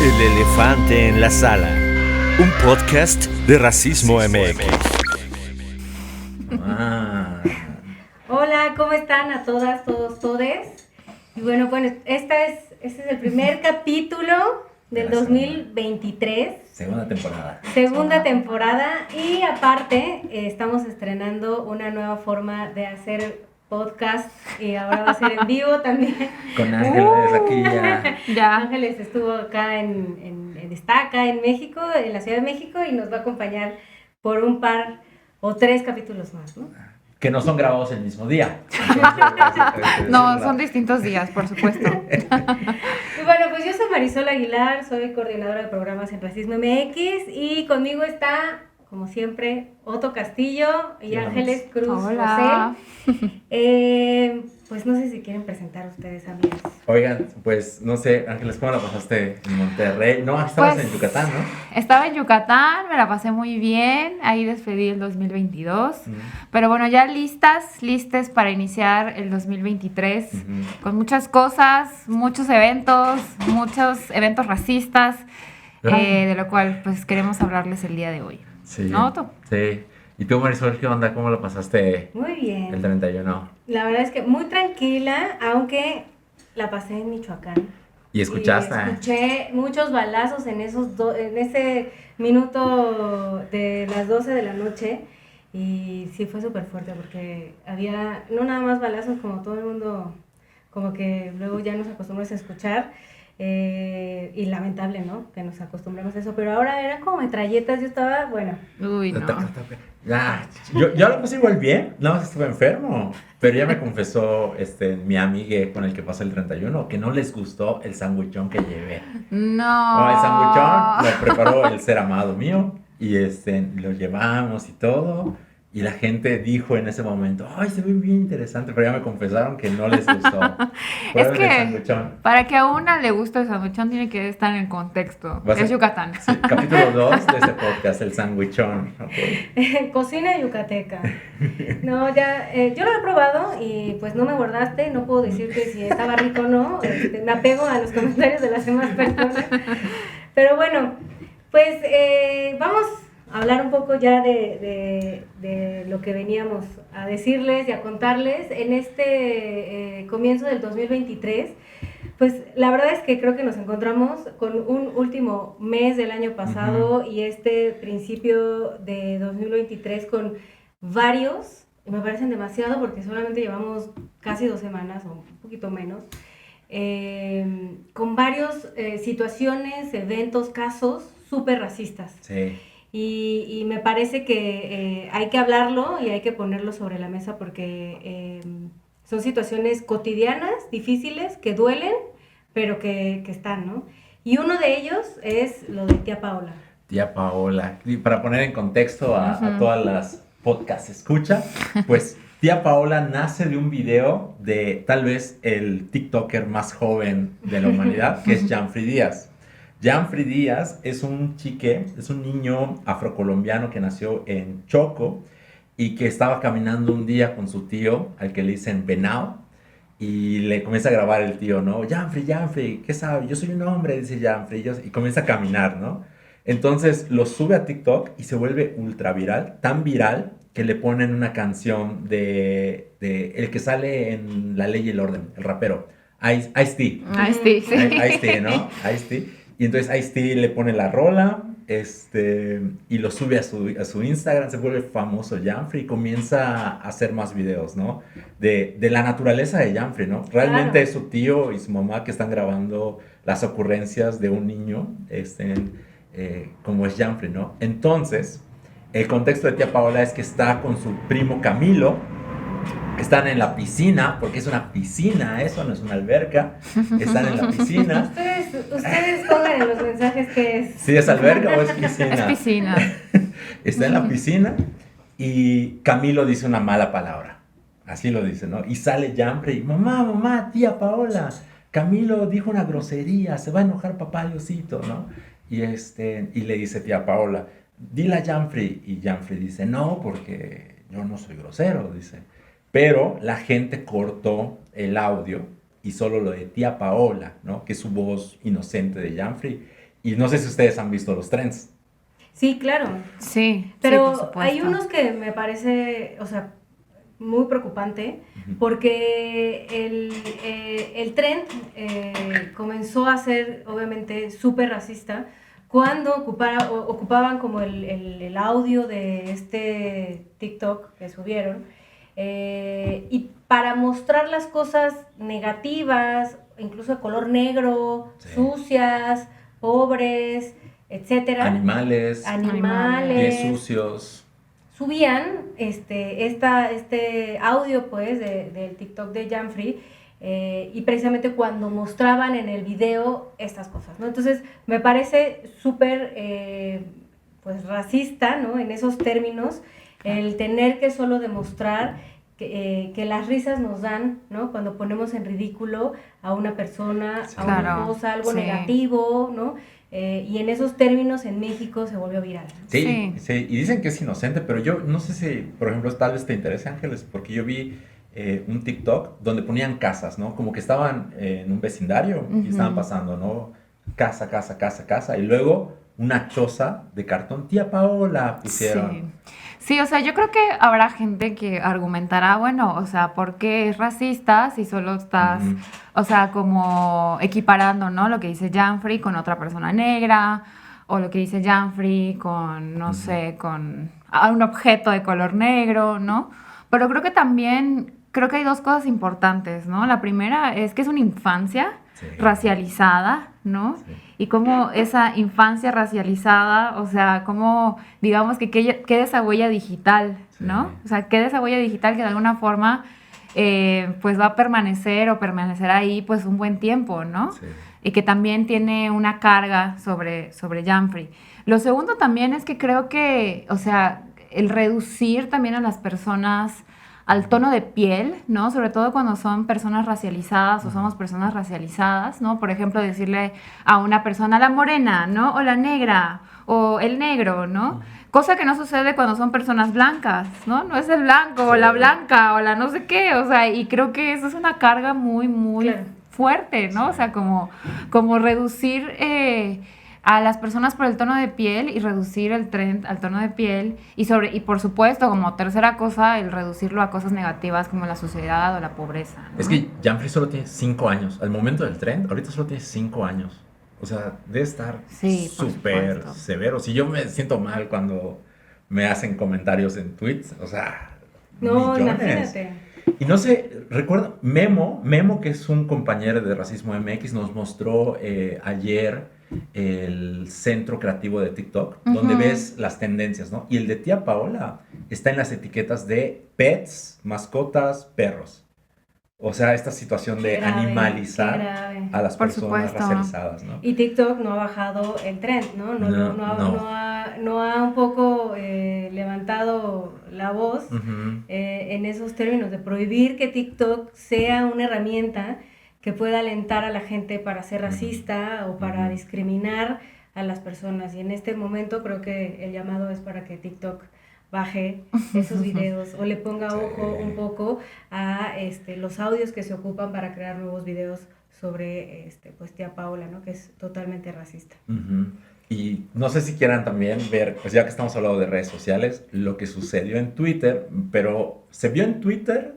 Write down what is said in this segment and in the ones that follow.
El elefante en la sala. Un podcast de Racismo MX. Hola, ¿cómo están a todas, todos, todes? Y bueno, este es el primer capítulo del 2023. Segunda temporada. Segunda temporada y aparte estamos estrenando una nueva forma de hacer podcast y ahora va a ser en vivo también. Con Ángeles aquí ya. Ángeles estuvo acá está acá en México, en la Ciudad de México, y nos va a acompañar por un par o 3 capítulos más, ¿no? Que no son grabados el mismo día. No, son distintos días, por supuesto. Y bueno, pues yo soy Marisol Aguilar, soy coordinadora de programas en Racismo MX y conmigo está, como siempre, Otto Castillo y Ángeles Cruz. Hola. Rosell. Pues no sé si quieren presentar ustedes, amigos. Oigan, pues no sé, Ángeles, ¿cómo la pasaste en Monterrey? No, estabas en Yucatán, ¿no? Estaba en Yucatán, me la pasé muy bien, ahí despedí el 2022, pero bueno, ya listas para iniciar el 2023 con muchas cosas, muchos eventos racistas, de lo cual pues queremos hablarles el día de hoy. Sí. ¿No, Otto? Sí. ¿Y tú, Marisol, qué onda? ¿Cómo la pasaste Muy bien. el 31? La verdad es que muy tranquila, aunque la pasé en Michoacán. ¿Y escuchaste? Y escuché muchos balazos en ese minuto de las 12 de la noche. Y sí fue súper fuerte porque había no nada más balazos, como todo el mundo, como que luego ya nos acostumbramos a escuchar. Y lamentable, ¿no? Que nos acostumbramos a eso. Pero ahora eran como metralletas, yo estaba, bueno. Uy, no. Yo lo pasé igual bien, nada más estuve enfermo. Pero ya me confesó mi amigue con el que pasé el 31 que no les gustó el sandwichón que llevé. No. El sandwichón lo preparó el ser amado mío y lo llevamos y todo. Y la gente dijo en ese momento, ay, se ve bien interesante, pero ya me confesaron que no les gustó. Es que para que a una le guste el sandwichón tiene que estar en el contexto. Es Yucatán. Sí, capítulo 2 de este podcast, el sandwichón. Okay. Cocina yucateca. No, ya, yo lo he probado y pues no me guardaste, no puedo decirte si estaba rico o no. Me apego a los comentarios de las demás personas. Pero bueno, pues vamos hablar un poco ya de lo que veníamos a decirles y a contarles en este comienzo del 2023. Pues la verdad es que creo que nos encontramos con un último mes del año pasado y este principio de 2023 con varios, me parecen demasiado porque solamente llevamos casi 2 semanas o un poquito menos, con varios situaciones, eventos, casos súper racistas. Sí. Y me parece que hay que hablarlo y hay que ponerlo sobre la mesa porque son situaciones cotidianas, difíciles, que duelen, pero que están, ¿no? Y uno de ellos es lo de tía Paola. Tía Paola. Y para poner en contexto a todas las podcast escucha, pues tía Paola nace de un video de tal vez el TikToker más joven de la humanidad, que es Janfrey Díaz. Janfrey Díaz es un niño afrocolombiano que nació en Choco y que estaba caminando un día con su tío, al que le dicen Venao, y le comienza a grabar el tío, ¿no? Janfrey, ¿qué sabe? Yo soy un hombre, dice Janfrey, y comienza a caminar, ¿no? Entonces lo sube a TikTok y se vuelve ultra viral, tan viral que le ponen una canción de el que sale en La Ley y el Orden, el rapero, Ice-T. Ice-T, sí. Ice-T, ¿no? Ice-T. Y entonces Ice-T le pone la rola y lo sube a su Instagram, se vuelve famoso Janfrey y comienza a hacer más videos, ¿no? De la naturaleza de Janfrey, ¿no? Realmente claro. Es su tío y su mamá que están grabando las ocurrencias de un niño, como es Janfrey, ¿no? Entonces, el contexto de tía Paola es que está con su primo Camilo. Están en la piscina, porque es una piscina, eso no es una alberca. Están en la piscina. Ustedes pongan en los mensajes qué es. ¿Sí es alberca o es piscina? Es piscina. Está en la piscina y Camilo dice una mala palabra. Así lo dice, ¿no? Y sale Janfrey, mamá, tía Paola, Camilo dijo una grosería, se va a enojar papá Diosito, ¿no? Y le dice tía Paola, dile a Janfrey. Y Janfrey dice, no, porque yo no soy grosero, dice. Pero la gente cortó el audio y solo lo de tía Paola, ¿no? Que es su voz inocente de Janfrey. Y no sé si ustedes han visto los trends. Sí, claro. Sí, Pero sí, por supuesto. hay unos que me parece, o sea, muy preocupante, porque el trend comenzó a ser, obviamente, súper racista cuando ocupaban como el audio de este TikTok que subieron, y para mostrar las cosas negativas, incluso de color negro, Sí. sucias, pobres, etcétera. Animales, pies sucios. Subían este audio pues del TikTok de Janfrey, y precisamente cuando mostraban en el video estas cosas, ¿no? Entonces me parece súper pues racista, ¿no? En esos términos, el tener que solo demostrar que las risas nos dan, ¿no? Cuando ponemos en ridículo a una persona, Sí. a una Claro, cosa, algo sí. negativo, ¿no? Y en esos términos en México se volvió viral. Sí, Sí. sí, y dicen que es inocente, pero yo no sé si, por ejemplo, tal vez te interese, Ángeles, porque yo vi un TikTok donde ponían casas, ¿no? Como que estaban en un vecindario y estaban pasando, ¿no? Casa, casa, casa, casa, y luego una choza de cartón. Tía Paola pusieron. Sí. Sí, o sea, yo creo que habrá gente que argumentará, bueno, o sea, ¿por qué es racista si solo estás, Ujú. o sea, como equiparando, ¿no? Lo que dice Janfrey con otra persona negra, o lo que dice Janfrey con, no sé, con un objeto de color negro, ¿no? Pero creo que también, creo que hay dos cosas importantes, ¿no? La primera es que es una infancia Sí. racializada, ¿no? Sí. Y cómo esa infancia racializada, o sea, cómo, digamos que queda esa huella digital, ¿no? Sí. O sea, queda esa huella digital que de alguna forma, pues va a permanecer o permanecerá ahí, pues un buen tiempo, ¿no? Sí. Y que también tiene una carga sobre Janfrey. Lo segundo también es que creo que, o sea, el reducir también a las personas al tono de piel, ¿no? Sobre todo cuando son personas racializadas o somos personas racializadas, ¿no? Por ejemplo, decirle a una persona la morena, ¿no? O la negra, o el negro, ¿no? Cosa que no sucede cuando son personas blancas, ¿no? No es el blanco, o la blanca, o la no sé qué, o sea, y creo que eso es una carga muy, muy Claro. fuerte, ¿no? O sea, como reducir a las personas por el tono de piel y reducir el trend al tono de piel y por supuesto, como tercera cosa, el reducirlo a cosas negativas como la suciedad o la pobreza, ¿no? Es que Janfrey solo tiene 5 años. Al momento del trend, ahorita solo tiene 5 años. O sea, debe estar Sí, por súper supuesto. severo. Si yo me siento mal cuando me hacen comentarios en tweets, o sea, No, millones. imagínate. Y no sé, recuerdo, Memo, que es un compañero de Racismo MX, nos mostró ayer el centro creativo de TikTok, donde Ujú. ves las tendencias, ¿no? Y el de Tía Paola está en las etiquetas de pets, mascotas, perros. O sea, esta situación Qué de grave, qué animalizar grave. a las Por personas supuesto. racializadas, ¿no? Y TikTok no ha bajado el trend, ¿no? No ha un poco levantado la voz Ujú. en esos términos de prohibir que TikTok sea una herramienta que pueda alentar a la gente para ser racista o para discriminar a las personas. Y en este momento creo que el llamado es para que TikTok baje esos videos o le ponga ojo un poco a los audios que se ocupan para crear nuevos videos sobre pues Tía Paola, ¿no? Que es totalmente racista. Ujú. Y no sé si quieran también ver, pues ya que estamos hablando de redes sociales, lo que sucedió en Twitter, pero se vio en Twitter,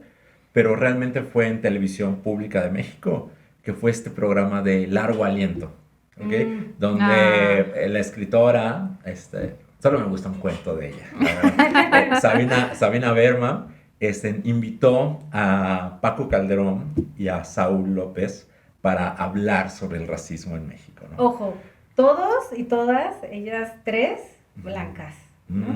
pero realmente fue en Televisión Pública de México, que fue este programa de Largo Aliento, ¿ok? Donde la escritora, solo me gusta un cuento de ella, la verdad. Sabina Berman, invitó a Paco Calderón y a Saúl López para hablar sobre el racismo en México, ¿no? Ojo, todos y todas, ellas tres, blancas, ¿no?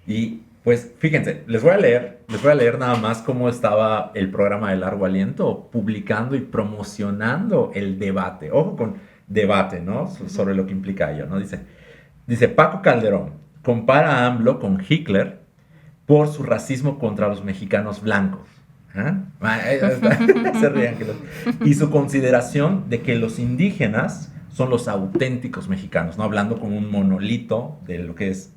Y pues fíjense, les voy a leer nada más cómo estaba el programa de Largo Aliento publicando y promocionando el debate. Ojo con debate, ¿no? Sobre lo que implica ello, ¿no? Dice Paco Calderón, compara a AMLO con Hitler por su racismo contra los mexicanos blancos. ¿Ah? Se ríen. Y su consideración de que los indígenas son los auténticos mexicanos, ¿no? Hablando como un monolito de lo que es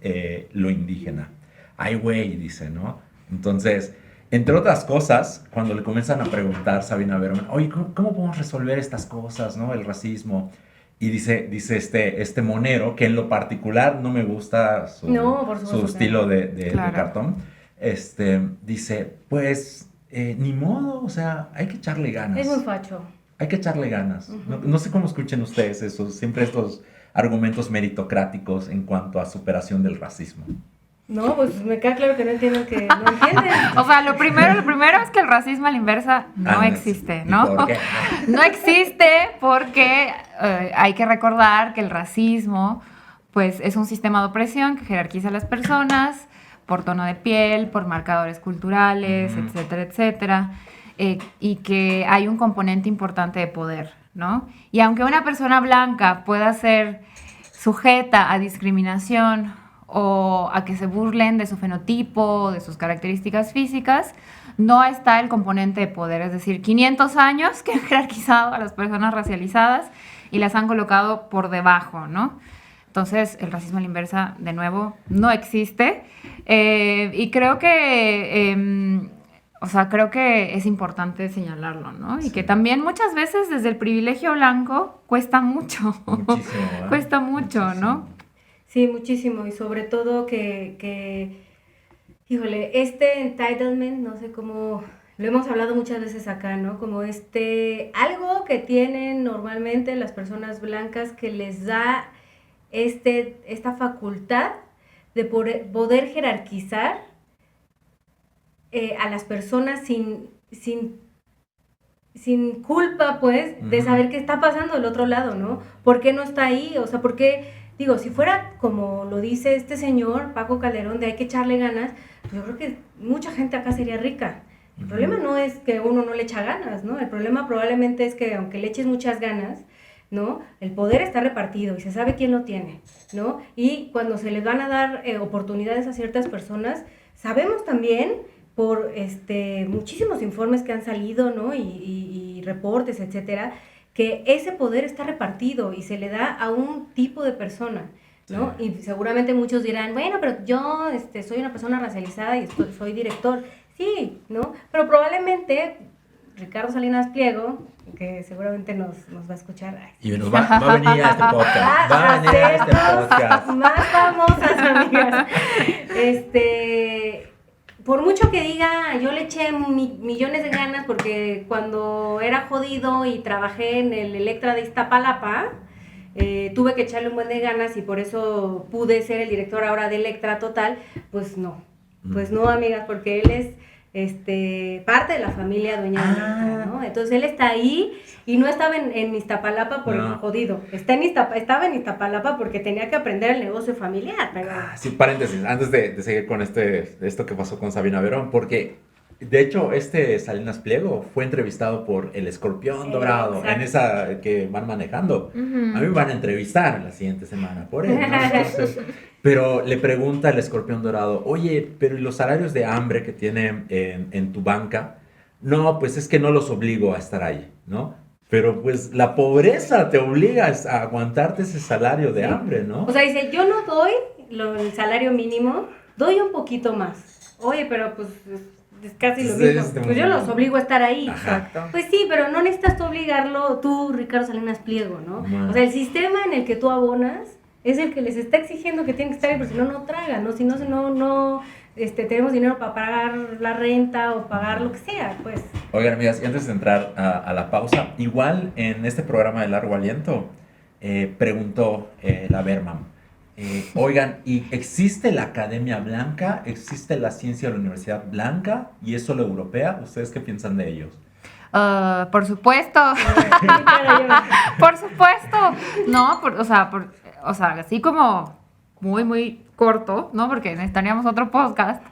lo indígena. Ay, güey, dice, ¿no? Entonces, entre otras cosas, cuando le comienzan a preguntar Sabina Berman, oye, ¿cómo podemos resolver estas cosas, ¿no? El racismo. Y dice este monero, que en lo particular no me gusta su estilo de cartón, dice, pues, ni modo, o sea, hay que echarle ganas. Es muy facho. Hay que echarle ganas. No sé cómo escuchen ustedes siempre estos argumentos meritocráticos en cuanto a superación del racismo. No, pues me queda claro que no entienden. O sea, lo primero es que el racismo a la inversa no existe, ¿no? ¿Por qué? No existe porque hay que recordar que el racismo, pues, es un sistema de opresión que jerarquiza a las personas por tono de piel, por marcadores culturales, etcétera, etcétera, y que hay un componente importante de poder, ¿no? Y aunque una persona blanca pueda ser sujeta a discriminación o a que se burlen de su fenotipo, de sus características físicas, no está el componente de poder, es decir, 500 años que han jerarquizado a las personas racializadas y las han colocado por debajo, ¿no? Entonces, el racismo a la inversa, de nuevo, no existe. Y creo que, creo que es importante señalarlo, ¿no? Sí. Y que también muchas veces desde el privilegio blanco cuesta mucho. Muchísimo, ¿eh? Cuesta mucho, muchísimo. ¿No? Sí, muchísimo. Y sobre todo híjole, este entitlement, no sé cómo, lo hemos hablado muchas veces acá, ¿no? Como algo que tienen normalmente las personas blancas que les da esta facultad de poder jerarquizar a las personas sin culpa, pues, de saber qué está pasando del otro lado, ¿no? ¿Por qué no está ahí? O sea, ¿por qué? Digo, si fuera como lo dice este señor, Paco Calderón, de hay que echarle ganas, pues yo creo que mucha gente acá sería rica. El problema no es que uno no le echa ganas, ¿no? El problema probablemente es que aunque le eches muchas ganas, ¿no? El poder está repartido y se sabe quién lo tiene, ¿no? Y cuando se les van a dar oportunidades a ciertas personas, sabemos también por muchísimos informes que han salido, ¿no? Y reportes, etcétera, que ese poder está repartido y se le da a un tipo de persona, ¿no? Sí. Y seguramente muchos dirán, bueno, pero yo soy una persona racializada y soy director. Sí, ¿no? Pero probablemente Ricardo Salinas Pliego, que seguramente nos va a escuchar. Y nos va a venir a este podcast. Va a venir a este podcast. Más famosas, amigas. Por mucho que diga, yo le eché millones de ganas porque cuando era jodido y trabajé en el Electra de Iztapalapa, tuve que echarle un buen de ganas y por eso pude ser el director ahora de Electra Total. Pues no, amigas, porque él es parte de la familia dueña de Electra, ¿no? Entonces él está ahí y no estaba en Iztapalapa por el jodido. Estaba en Iztapalapa porque tenía que aprender el negocio familiar. Pero... Sí, paréntesis, antes de seguir con esto que pasó con Sabina Berón, porque de hecho Salinas Pliego fue entrevistado por el Escorpión Dorado, exacto, en esa que van manejando. Uh-huh. A mí me van a entrevistar la siguiente semana por él, ¿no? Entonces, pero le pregunta el Escorpión Dorado, oye, pero ¿y los salarios de hambre que tienen en tu banca? No, pues es que no los obligo a estar ahí, ¿no? Pero pues la pobreza te obliga a aguantarte ese salario de hambre, ¿no? O sea, dice, yo no doy el salario mínimo, doy un poquito más. Oye, pero pues es casi lo mismo. Pues yo los obligo a estar ahí. Exacto. Pues sí, pero no necesitas tú obligarlo, tú, Ricardo Salinas Pliego, ¿no? O sea, el sistema en el que tú abonas es el que les está exigiendo que tienen que estar ahí, porque si no tragan, ¿no? Si no tenemos dinero para pagar la renta o pagar lo que sea, pues. Oigan, amigas, y antes de entrar a la pausa, igual en este programa de Largo Aliento, preguntó la Berman, oigan, ¿y existe la Academia Blanca? ¿Existe la ciencia de la Universidad Blanca? ¿Y es solo europea? ¿Ustedes qué piensan de ellos? Por supuesto. Por supuesto. No, o sea, así como muy, muy corto, ¿no? Porque necesitaríamos otro podcast.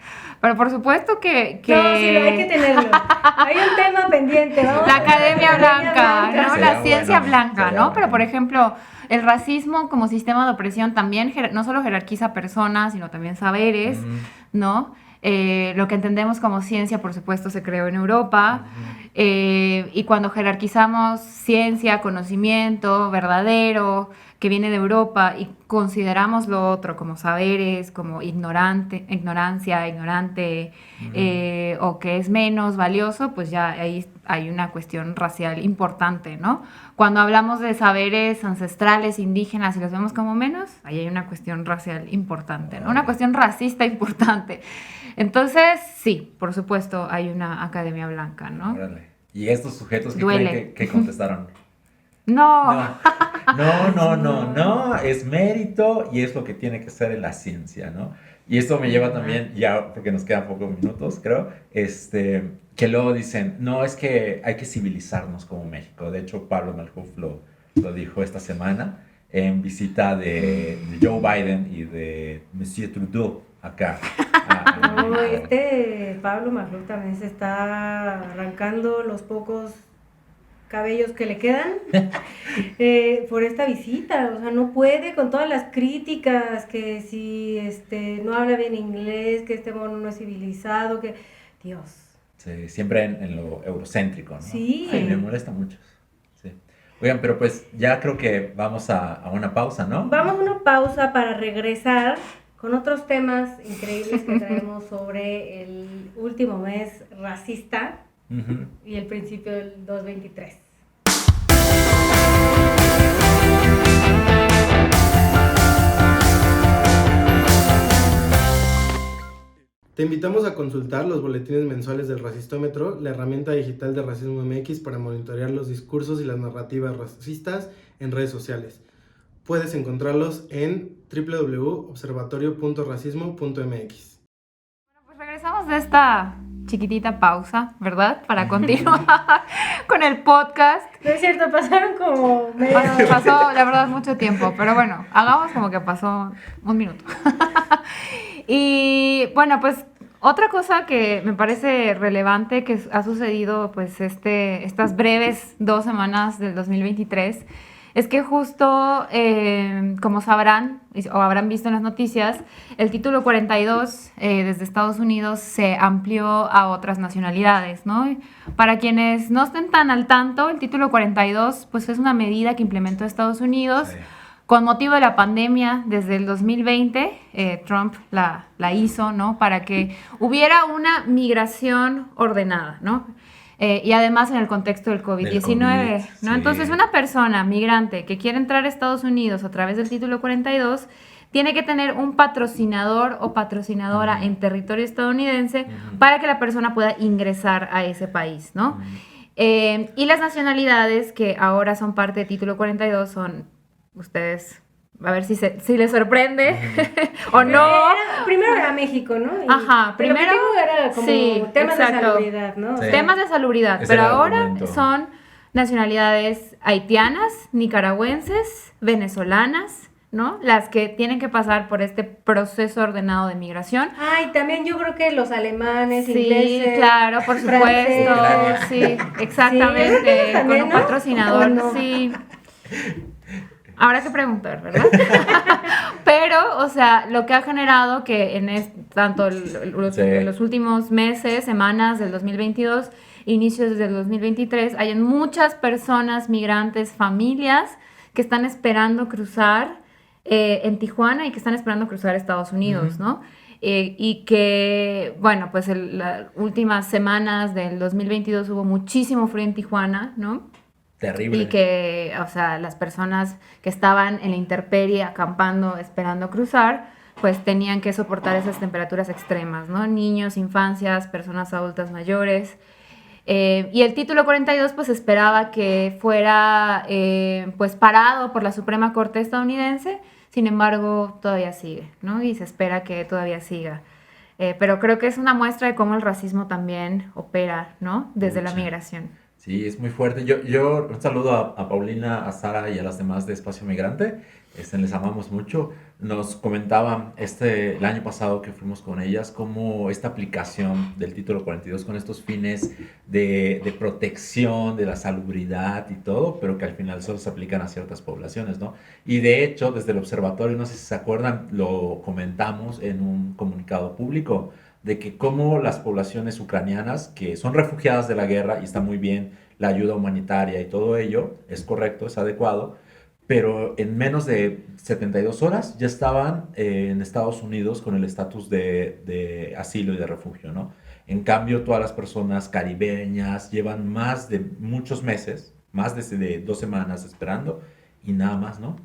Pero por supuesto que... No, sí, hay que tenerlo. Hay un tema pendiente, ¿no? La Academia Blanca, ¿no? La ciencia blanca, ¿no? Pero, por ejemplo, el racismo como sistema de opresión también no solo jerarquiza personas, sino también saberes, ¿no? Lo que entendemos como ciencia, por supuesto, se creó en Europa. Y cuando jerarquizamos ciencia, conocimiento verdadero, que viene de Europa y consideramos lo otro como saberes, como ignorancia, ignorante, o que es menos valioso, pues ya ahí hay una cuestión racial importante, ¿no? Cuando hablamos de saberes ancestrales, indígenas, y los vemos como menos, ahí hay una cuestión racial importante, ¿no? Una cuestión racista importante. Entonces, sí, por supuesto, hay una academia blanca, ¿no? Órale. ¿Y estos sujetos qué Duele. creen que contestaron? No. No, es mérito y es lo que tiene que ser en la ciencia, ¿no? Y esto me lleva también, ya porque nos quedan pocos minutos, creo, que luego dicen, no, es que hay que civilizarnos como México. De hecho, Pablo Malhoff lo dijo esta semana en visita de Joe Biden y de Monsieur Trudeau acá. No, Pablo Malhoff también se está arrancando los pocos cabellos que le quedan por esta visita. O sea, no puede con todas las críticas, que si no habla bien inglés, que este mono no es civilizado, que Dios. Sí, siempre en lo eurocéntrico, ¿no? Sí. Ay, me molesta mucho. Sí. Oigan, pero pues ya creo que vamos a una pausa, ¿no? Vamos a una pausa para regresar con otros temas increíbles que traemos sobre el último mes racista y el principio del 2023. Te invitamos a consultar los boletines mensuales del Racistómetro, la herramienta digital de Racismo MX para monitorear los discursos y las narrativas racistas en redes sociales. Puedes encontrarlos en www.observatorio.racismo.mx. Bueno, pues regresamos de esta chiquitita pausa, ¿verdad? Para continuar con el podcast. No es cierto, pasaron como media hora. Pasó, la verdad, mucho tiempo, pero bueno, hagamos como que pasó un minuto. Y bueno, pues otra cosa que me parece relevante que ha sucedido pues estas breves 2 semanas del 2023 es que justo, como sabrán o habrán visto en las noticias, el título 42 desde Estados Unidos se amplió a otras nacionalidades, ¿no? Para quienes no estén tan al tanto, el título 42 pues es una medida que implementó Estados Unidos. Sí. Con motivo de la pandemia, desde el 2020, Trump la hizo, ¿no? Para que hubiera una migración ordenada, ¿no? Y además en el contexto del COVID-19, ¿no? Sí. Entonces, una persona migrante que quiere entrar a Estados Unidos a través del título 42 tiene que tener un patrocinador o patrocinadora en territorio estadounidense para que la persona pueda ingresar a ese país, ¿no? Y las nacionalidades que ahora son parte del título 42 son... Ustedes, a ver si les sorprende o no. Primero era México, ¿no? Primero era como temas de salubridad, ¿no? Sí. Temas de salubridad, pero ahora son nacionalidades haitianas, nicaragüenses, venezolanas, ¿no? Las que tienen que pasar por este proceso ordenado de migración. Y también yo creo que los alemanes, ingleses. Sí, claro, por supuesto. Sí, exactamente. Sí, también, con un patrocinador, ¿no? Sí. Habrá que preguntar, ¿verdad? Pero, o sea, lo que ha generado que tanto en los últimos meses, semanas del 2022, inicios del 2023, hayan muchas personas migrantes, familias, que están esperando cruzar en Tijuana y que están esperando cruzar Estados Unidos, ¿no? Y que, bueno, pues las últimas semanas del 2022 hubo muchísimo frío en Tijuana, ¿no? Terrible. Y que, o sea, las personas que estaban en la intemperie acampando, esperando cruzar, pues tenían que soportar esas temperaturas extremas, ¿no? Niños, infancias, personas adultas mayores. Y el título 42, pues esperaba que fuera, pues parado por la Suprema Corte estadounidense. Sin embargo, todavía sigue, ¿no? Y se espera que todavía siga. Pero creo que es una muestra de cómo el racismo también opera, ¿no? Desde la migración. Sí, es muy fuerte. Yo un saludo a Paulina, a Sara y a las demás de Espacio Migrante. Les amamos mucho. Nos comentaban el año pasado que fuimos con ellas cómo esta aplicación del título 42 con estos fines de protección, de la salubridad y todo, pero que al final solo se aplican a ciertas poblaciones, ¿no? Y de hecho, desde el observatorio, no sé si se acuerdan, lo comentamos en un comunicado público, de que como las poblaciones ucranianas que son refugiadas de la guerra, y está muy bien la ayuda humanitaria y todo ello, es correcto, es adecuado, pero en menos de 72 horas ya estaban en Estados Unidos con el estatus de asilo y de refugio, ¿no? En cambio, todas las personas caribeñas llevan más de muchos meses, más de 2 semanas esperando y nada más no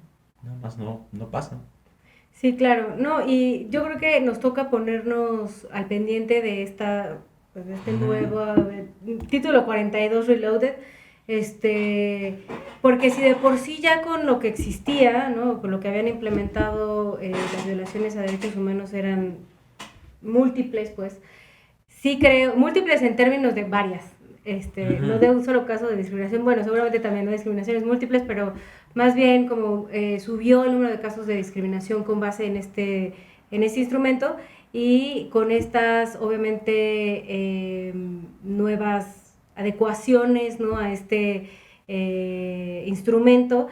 pasan. Sí, claro, no, y yo creo que nos toca ponernos al pendiente de de este nuevo título 42 Reloaded, porque si de por sí ya con lo que existía, ¿no? Con lo que habían implementado, las violaciones a derechos humanos eran múltiples, pues, sí creo, múltiples en términos de varias, no de un solo caso de discriminación, bueno, seguramente también no discriminaciones múltiples, pero más bien como subió el número de casos de discriminación con base en este instrumento y con estas, obviamente, nuevas adecuaciones, ¿no? A este instrumento,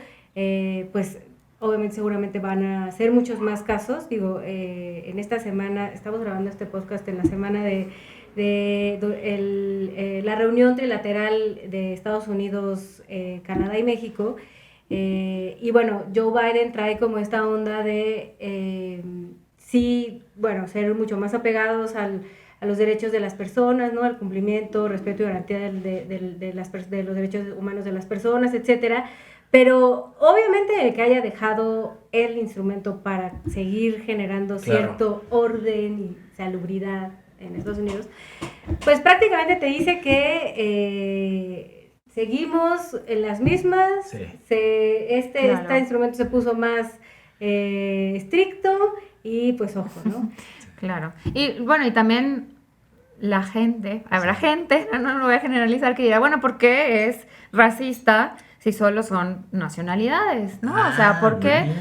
pues obviamente seguramente van a ser muchos más casos. Digo, en esta semana, estamos grabando este podcast en la semana de la reunión trilateral de Estados Unidos, Canadá y México, y bueno, Joe Biden trae como esta onda de sí, bueno, ser mucho más apegados a los derechos de las personas, ¿no? Al cumplimiento, respeto y garantía de los derechos humanos de las personas, etcétera. Pero obviamente el que haya dejado el instrumento para seguir generando cierto orden y salubridad en Estados Unidos, pues prácticamente te dice que seguimos en las mismas, Sí. Este instrumento se puso más estricto y pues ojo, ¿no? Claro. Y bueno, y también la gente, habrá gente, no lo voy a generalizar, que dirá, bueno, ¿por qué es racista si solo son nacionalidades, ¿no? O sea, ¿por qué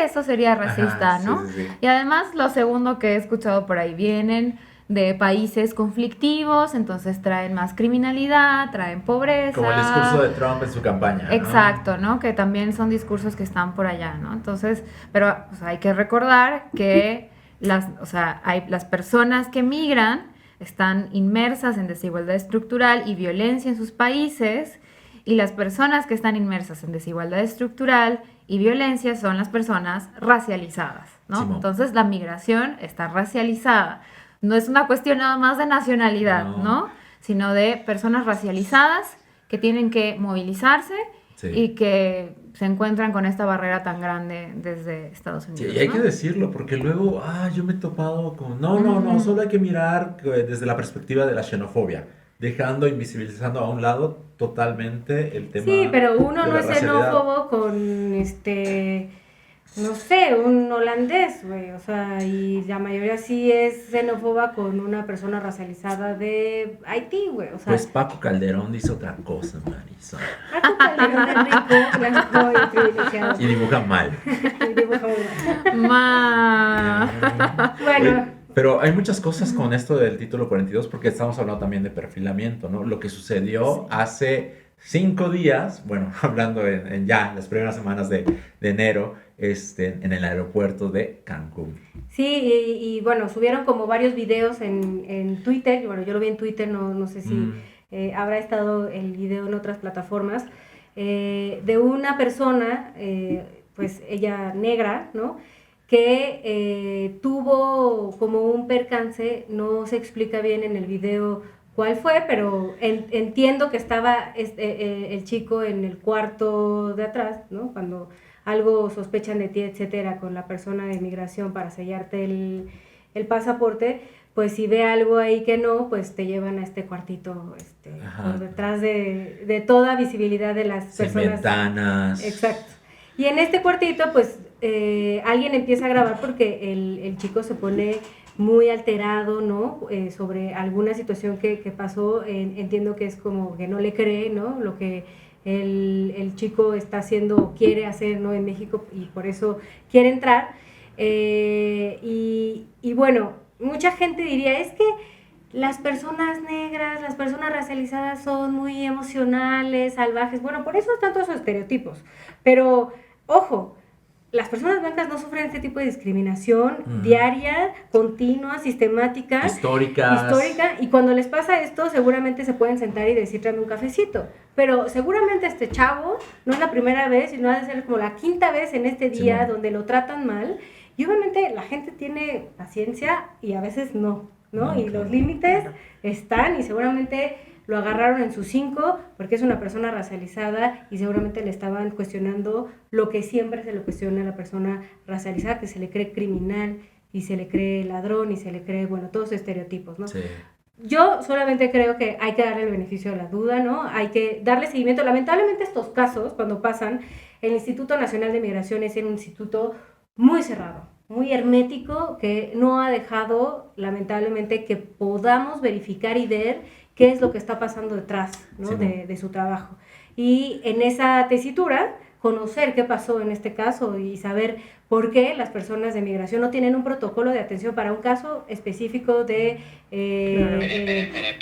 eso sería racista, Ajá, no? sí. Y además, lo segundo que he escuchado por ahí, vienen de países conflictivos, entonces traen más criminalidad, traen pobreza. Como el discurso de Trump en su campaña, ¿no? Exacto, ¿no? Que también son discursos que están por allá, ¿no? Entonces, pero o sea, hay que recordar que las personas que migran están inmersas en desigualdad estructural y violencia en sus países, y las personas que están inmersas en desigualdad estructural y violencia son las personas racializadas, ¿no? Simón. Entonces, la migración está racializada. No es una cuestión nada más de nacionalidad, ¿no? Sino de personas racializadas que tienen que movilizarse y que se encuentran con esta barrera tan grande desde Estados Unidos. Sí, y hay ¿no? que decirlo, porque luego, yo me he topado con... No, solo hay que mirar desde la perspectiva de la xenofobia, dejando, invisibilizando a un lado totalmente el tema. Sí, pero uno de no la es racialidad. xenófobo con no sé, un holandés, güey, o sea, y la mayoría sí es xenófoba con una persona racializada de Haití, güey, o sea. Pues Paco Calderón dice otra cosa, Marisa. Paco Calderón es rico, blanco y privilegiado. Y dibuja mal. Y dibuja muy mal. Bueno. Oye, pero hay muchas cosas con esto del título 42, porque estamos hablando también de perfilamiento, ¿no? Lo que sucedió hace 5 días, bueno, hablando en ya las primeras semanas de enero, en el aeropuerto de Cancún. Sí, y bueno, subieron como varios videos en Twitter, y bueno, yo lo vi en Twitter, no sé si habrá estado el video en otras plataformas, de una persona, pues ella negra, ¿no? Que tuvo como un percance, no se explica bien en el video cuál fue, pero entiendo que estaba el chico en el cuarto de atrás, ¿no? Cuando algo sospechan de ti, etcétera, con la persona de migración para sellarte el pasaporte, pues si ve algo ahí que no, pues te llevan a este cuartito, por detrás de toda visibilidad de las Sin personas. ventanas. Exacto. Y en este cuartito, pues, alguien empieza a grabar porque el chico se pone muy alterado, ¿no? Sobre alguna situación que pasó, entiendo que es como que no le cree, ¿no? Lo que el chico está haciendo o quiere hacer, ¿no? En México, y por eso quiere entrar. Y bueno, mucha gente diría, es que las personas negras, las personas racializadas son muy emocionales, salvajes. Bueno, por eso están todos esos estereotipos. Pero, ojo, las personas blancas no sufren este tipo de discriminación diaria, continua, sistemática, histórica, y cuando les pasa esto seguramente se pueden sentar y decir tráeme un cafecito, pero seguramente este chavo no es la primera vez y no ha de ser como la quinta vez en este día donde lo tratan mal, y obviamente la gente tiene paciencia y a veces no, y los límites están, y seguramente lo agarraron en sus 5 porque es una persona racializada y seguramente le estaban cuestionando lo que siempre se le cuestiona a la persona racializada, que se le cree criminal y se le cree ladrón y se le cree, bueno, todos estereotipos, ¿no? Sí. Yo solamente creo que hay que darle el beneficio de la duda, ¿no? Hay que darle seguimiento. Lamentablemente estos casos, cuando pasan, el Instituto Nacional de Migración es un instituto muy cerrado, muy hermético, que no ha dejado, lamentablemente, que podamos verificar y ver qué es lo que está pasando detrás, ¿no? Sí, de su trabajo. Y en esa tesitura, conocer qué pasó en este caso y saber por qué las personas de migración no tienen un protocolo de atención para un caso específico de,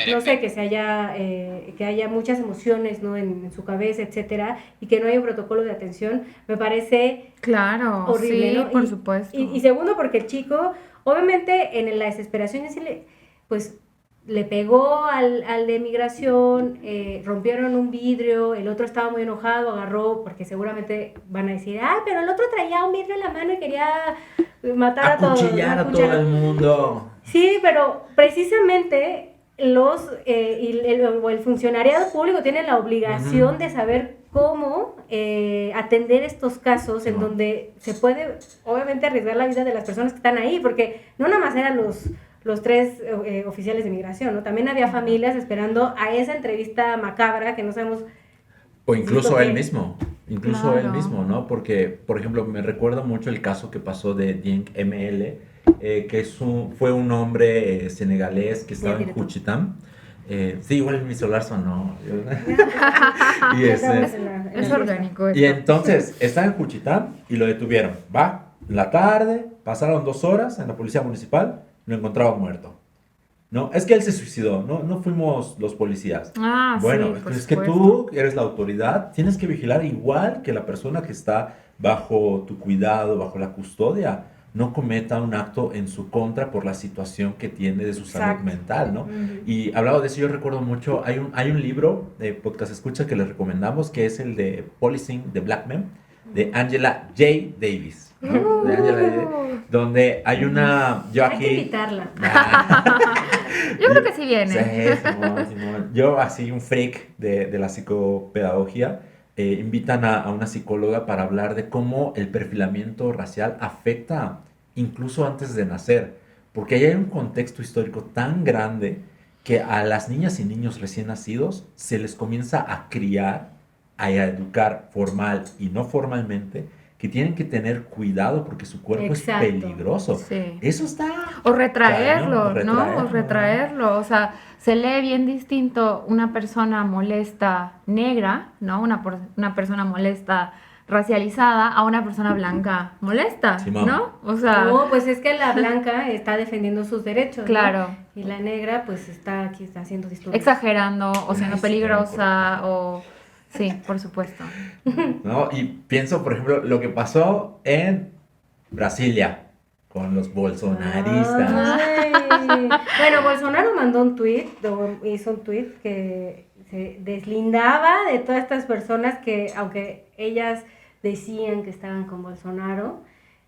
no sé, que haya muchas emociones, ¿no? en su cabeza, etcétera, y que no haya un protocolo de atención, me parece horrible, sí, ¿no? por supuesto. Y segundo, porque el chico, obviamente, en la desesperación, pues le pegó al de migración, rompieron un vidrio, el otro estaba muy enojado, agarró, porque seguramente van a decir, pero el otro traía un vidrio en la mano y quería matar a todos. Acuchillar a todo el mundo. Sí, pero precisamente el funcionariado público tiene la obligación de saber cómo atender estos casos en donde se puede, obviamente, arriesgar la vida de las personas que están ahí, porque no nada más eran los 3 oficiales de migración, ¿no? También había familias esperando a esa entrevista macabra que no sabemos. O incluso él mismo. mismo, ¿no? Porque, por ejemplo, me recuerda mucho el caso que pasó de Dieng ML, que fue un hombre senegalés que estaba en Juchitán. Sí, igual mi celular sonó. Y es orgánico. Y entonces, estaba en Juchitán y lo detuvieron. La tarde, pasaron 2 horas en la policía municipal, lo encontraban muerto. No, es que él se suicidó, no fuimos los policías. Bueno, sí, es que tú eres la autoridad, tienes que vigilar igual que la persona que está bajo tu cuidado, bajo la custodia, no cometa un acto en su contra por la situación que tiene de su salud mental, ¿no? Y hablado de eso, yo recuerdo mucho, hay un libro de Podcast Escucha que les recomendamos, que es el de Policing the Black Men, de Angela J. Davis, ¿no? De Angela J. Donde hay una... Hay que invitarla. Yo creo que sí viene. Sí, Simón. Yo, así, un freak de la psicopedagogía, invitan a una psicóloga para hablar de cómo el perfilamiento racial afecta incluso antes de nacer, porque ahí hay un contexto histórico tan grande que a las niñas y niños recién nacidos se les comienza a criar, a educar formal y no formalmente, que tienen que tener cuidado porque su cuerpo es peligroso. Sí. Eso está... O retraerlo, ¿no? O retraerlo. O sea, se lee bien distinto una persona molesta negra, ¿no? Una persona molesta racializada a una persona blanca molesta, ¿no? O sea... No, pues es que la blanca está defendiendo sus derechos, claro. ¿no? Y la negra, pues está haciendo disturbios. Exagerando, o siendo peligrosa, o... Sí, por supuesto. ¿No? Y pienso, por ejemplo, lo que pasó en Brasilia con los bolsonaristas. Bueno, Bolsonaro mandó hizo un tweet que se deslindaba de todas estas personas que, aunque ellas decían que estaban con Bolsonaro,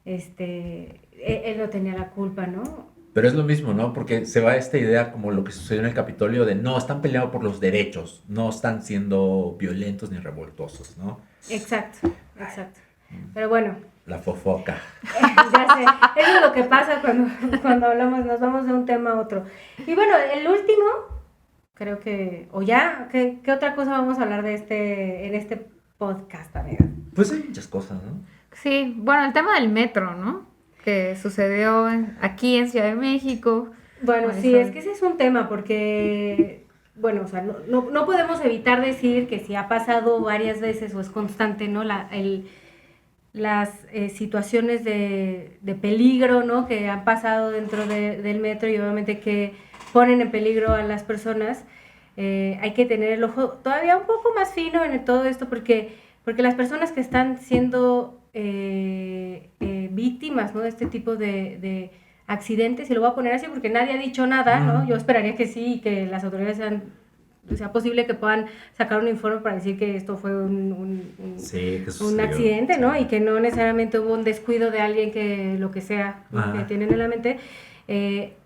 él no tenía la culpa, ¿no? Pero es lo mismo, ¿no? Porque se va esta idea como lo que sucedió en el Capitolio de no, están peleando por los derechos, no están siendo violentos ni revoltosos, ¿no? Exacto. Pero bueno. La fofoca. Ya sé, eso es lo que pasa cuando hablamos, nos vamos de un tema a otro. Y bueno, el último, creo que, ¿qué otra cosa vamos a hablar en este podcast, amiga? Pues hay muchas cosas, ¿no? Sí, bueno, el tema del metro, ¿no? Que sucedió aquí en Ciudad de México. Bueno, sí, es que ese es un tema porque, bueno, o sea, no podemos evitar decir que si ha pasado varias veces o es constante, ¿no? Las situaciones de peligro, ¿no? Que han pasado dentro del metro y obviamente que ponen en peligro a las personas. Hay que tener el ojo todavía un poco más fino en todo esto porque las personas que están siendo víctimas, ¿no? De este tipo de accidentes, y lo voy a poner así porque nadie ha dicho nada, ¿no? Yo esperaría que sí, y que las autoridades sea posible que puedan sacar un informe para decir que esto fue un accidente, ¿no? Y que no necesariamente hubo un descuido de alguien que lo que sea que tienen en la mente.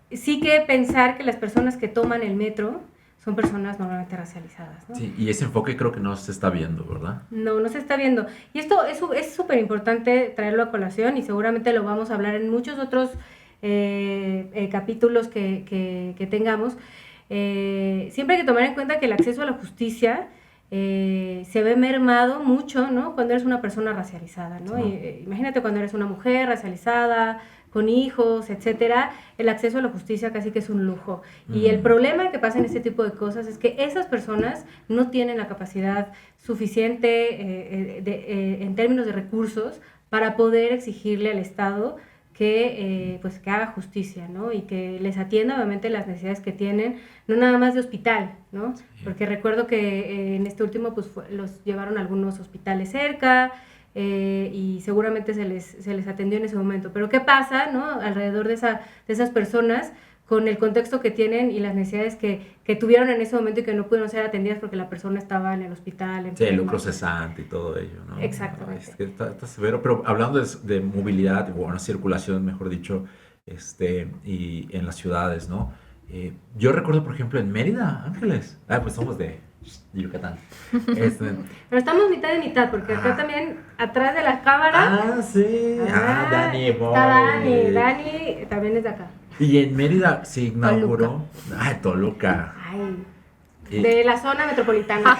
Sí que pensar que las personas que toman el metro son personas normalmente racializadas, ¿no? Sí, y ese enfoque creo que no se está viendo, ¿verdad? No se está viendo. Y esto es súper importante traerlo a colación, y seguramente lo vamos a hablar en muchos otros capítulos que tengamos. Siempre hay que tomar en cuenta que el acceso a la justicia se ve mermado mucho, ¿no? Cuando eres una persona racializada, ¿no? Imagínate cuando eres una mujer racializada, con hijos, etcétera, el acceso a la justicia casi que es un lujo. Y el problema que pasa en este tipo de cosas es que esas personas no tienen la capacidad suficiente en términos de recursos para poder exigirle al Estado que haga justicia, ¿no? Y que les atienda obviamente las necesidades que tienen, no nada más de hospital, ¿no? Sí. Porque recuerdo que en este último pues los llevaron a algunos hospitales cerca, y seguramente se les atendió en ese momento. Pero ¿qué pasa, no? Alrededor de esas personas, con el contexto que tienen y las necesidades que tuvieron en ese momento y que no pudieron ser atendidas porque la persona estaba en el hospital. Sí, el lucro cesante y todo ello, ¿no? Exactamente. Es que está severo, pero hablando de movilidad, bueno, circulación, mejor dicho, y en las ciudades, ¿no? Yo recuerdo, por ejemplo, en Mérida, Ángeles. Pues somos de Yucatán. Pero estamos mitad y mitad, porque acá también, atrás de la cámara... Sí. Dani, está Dani también es de acá. Y en Mérida se inauguró... Toluca. De la zona metropolitana.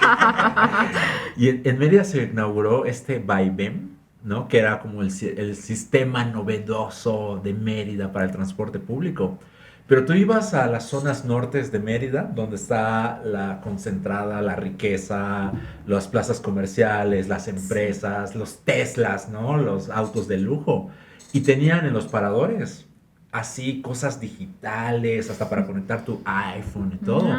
Y en Mérida se inauguró Vaivén, ¿no? Que era como el sistema novedoso de Mérida para el transporte público. Pero tú ibas a las zonas nortes de Mérida, donde está concentrada la riqueza, las plazas comerciales, las empresas, los Teslas, ¿no? Los autos de lujo. Y tenían en los paradores así cosas digitales, hasta para conectar tu iPhone y todo.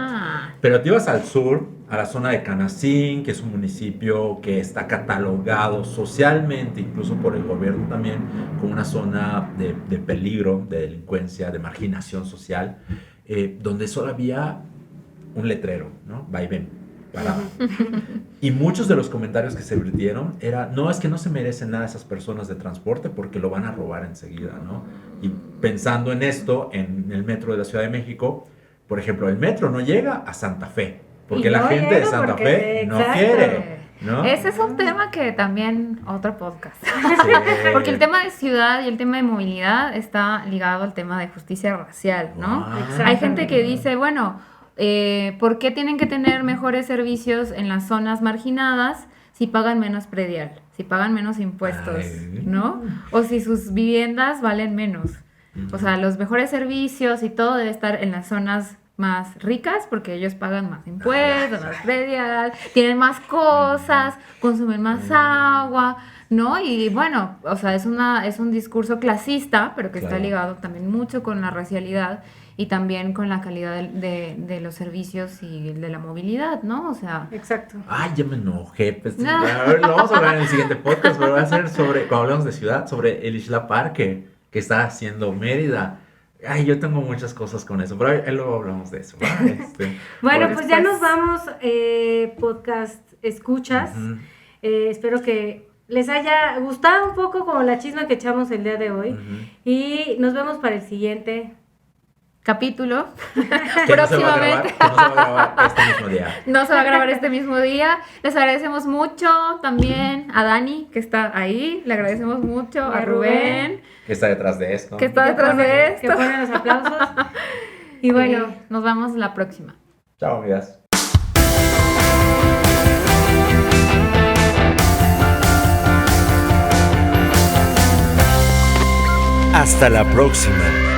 Pero te ibas al sur, a la zona de Canacín, que es un municipio que está catalogado socialmente, incluso por el gobierno también, como una zona de peligro, de delincuencia, de marginación social, donde solo había un letrero, ¿no? Vaivén, parada. Y muchos de los comentarios que se vertieron era, no, es que no se merecen nada esas personas de transporte porque lo van a robar enseguida, ¿no? Y pensando en esto, en el metro de la Ciudad de México, por ejemplo, el metro no llega a Santa Fe, porque la gente de Santa Fe no quiere, ¿no? Ese es un tema que también, otro podcast. Sí. Porque el tema de ciudad y el tema de movilidad está ligado al tema de justicia racial, ¿no? Hay gente que dice, bueno, ¿por qué tienen que tener mejores servicios en las zonas marginadas si pagan menos predial, si pagan menos impuestos, ¿no? O si sus viviendas valen menos. O sea, los mejores servicios y todo debe estar en las zonas más ricas porque ellos pagan más impuestos, más predial, tienen más cosas, consumen más agua, ¿no? Y bueno, o sea, es un discurso clasista, pero que está ligado también mucho con la racialidad y también con la calidad de los servicios y de la movilidad, ¿no? O sea... Exacto. Ay, ya me enojé. Pues, lo vamos a hablar en el siguiente podcast, pero va a ser cuando hablamos de ciudad, sobre el Isla Parque que está haciendo Mérida. Ay, yo tengo muchas cosas con eso, pero ahí luego hablamos de eso. Bueno, pues ya nos vamos, podcast escuchas. Espero que les haya gustado un poco como la chisma que echamos el día de hoy. Y nos vemos para el siguiente capítulo. Próximamente. No se va a grabar este mismo día. No se va a grabar este mismo día. Les agradecemos mucho también a Dani, que está ahí. Le agradecemos mucho a Rubén, que está detrás de esto. Que pone los aplausos. Y bueno, nos vemos la próxima. Chao, amigas. Hasta la próxima.